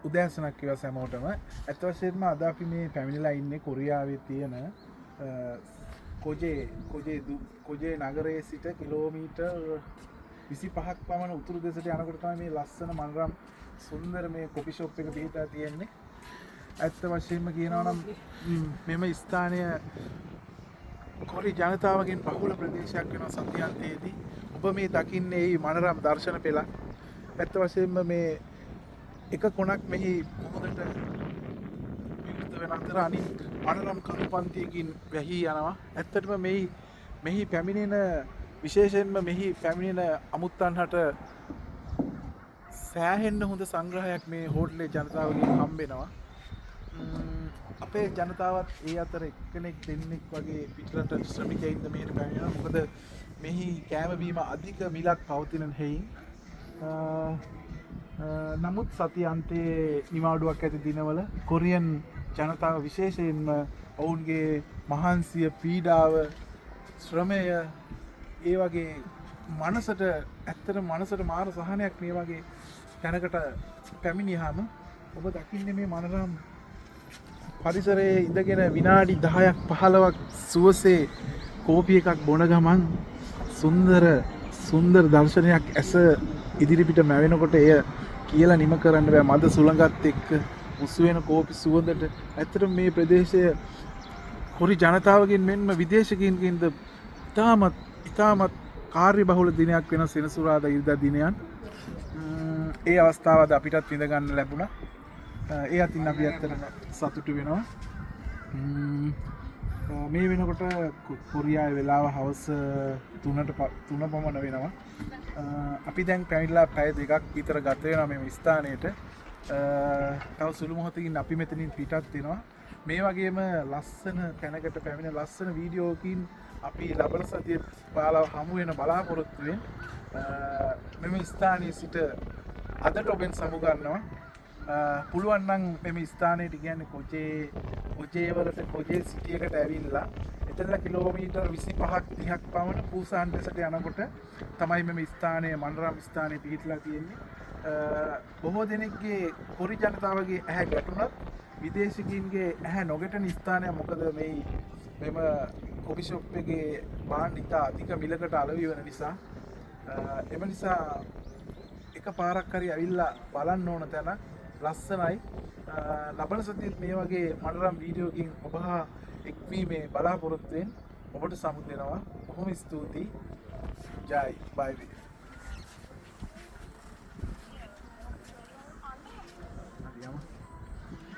උදෑසනක් කිව්වා සෑමෝටම. ඇත්ත වශයෙන්ම අද අපි මේ පැමිණිලා ඉන්නේ කොරියාවේ තියෙන කොජේ නගරයේ සිට කිලෝමීටර් 25ක් පමණ උතුරු දෙසට යනකොට තමයි මේ ලස්සන මනරම් සුන්දර මේ කොපි ෂොප් එක පිහිටා තියෙන්නේ. ඇත්ත වශයෙන්ම කියනවා නම් මෙම ස්ථානය කොරි ජනතාවගෙන් බහුල ප්‍රදේශයක් වෙනවා සතියන්තයේදී. ඔබ මේ දකින්නේ මේ මනරම් දර්ශන පෙළ. ඇත්ත වශයෙන්ම මේ එක කොනක් මෙහි මොහොතට විවෘත වෙන අතර අනිත් මනරම් කඳු පන්තියකින් වැහී යනවා. ඇත්තටම මෙහි පැමිණෙන විශේෂයෙන්ම මෙහි පැමිණෙන අමුත්තන්හට සෑහෙන්න හොඳ සංග්‍රහයක් මේ හෝටලේ ජනතාවගෙන් හම්බෙනවා. අපේ ජනතාවත් ඒ අතර එක්කෙනෙක් දෙන්නෙක් වගේ පිටරට ශ්‍රමිකයින්ද මෙහෙට පැමිණෙනවා. මොකද මෙහි කෑම බීම අධික මිලක් පවතින හේයින් නමුත් සති අන්තයේ නිවාඩුවක් ඇති දිනවල කොරියන් ජනතාව විශේෂයෙන්ම ඔවුන්ගේ මහන්සිය පීඩාව ශ්‍රමය ඒ වගේ මනසට ඇත්තට මනසට මාර සහනයක් මේ වගේ තැනකට පැමිණියාම ඔබ දකින්නේ මේ මනරම් පරිසරයේ ඉඳගෙන විනාඩි 10ක් 15ක් සුවසේ කෝපි එකක් බොන ගමන් සුන්දර දර්ශනයක් ඇස ඉදිරිපිට මැවෙනකොට එය කියලා නිම කරන්න බෑ. මද සුළඟත් එක්ක මුසු වෙන කෝපි සුවඳට ඇත්තටම මේ ප්‍රදේශය කොරි ජනතාවගෙන් මෙන්ම විදේශිකයින්ගෙන්ද ඉතාමත් කාර්යබහුල දිනයක් වෙන සෙනසුරාදා ඉරිදා දිනයන්. ඒ අවස්ථාවද අපිටත් විඳ ගන්න ලැබුණා. ඒ අතින් අපි ඇත්තටම සතුටු වෙනවා. මේ වෙනකොට කොරියාවේ වෙලාව හවස 3 පමණ වෙනවා. අපි දැන් පැමිණිලා පැය 2ක් විතර ගත වෙනවා මේ ස්ථානයට. තව සුළු මොහොතකින් අපි මෙතනින් පිටත් වෙනවා. මේ වගේම ලස්සන තැනකට පැමිණ ලස්සන වීඩියෝකින් අපි ලබන සතියේ ඔයාලව හමු වෙන බලාපොරොත්තු වෙන මෙම ස්ථානයේ සිට අදට ඔබෙන් සමු ගන්නවා. පුළුවන් නම් මෙම ස්ථානයට කියන්නේ කොජේ සිටියකට ඇවිල්ලා එතනලා කිලෝමීටර් 25ක් 30ක් පමණ පූසාන් දෙසට යනකොට තමයි මෙම ස්ථානය මනරම් ස්ථානය පිහිටලා තියෙන්නේ. බොහෝ දෙනෙක්ගේ කොරි ජනතාවගේ ඇහැ ගැටුණත් විදේශිකයින්ගේ ඇහැ නොගැටෙන ස්ථානයක්. මොකද මෙම කොපි ෂොප් එකේ භාණ්ඩ ඉතා අධික මිලකට අලෙවි වෙන නිසා එම නිසා එක පාරක් හරි ඇවිල්ලා බලන්න ඕන තැන ලස්සනයි. ලබන සතියේත් මේ වගේ මනරම් වීඩියෝකින් ඔබ හා එක්වීමේ බලාපොරොත්තුවෙන් ඔබට සමු දෙනවා. බොහොම ස්තුතියි. ජයි බයි.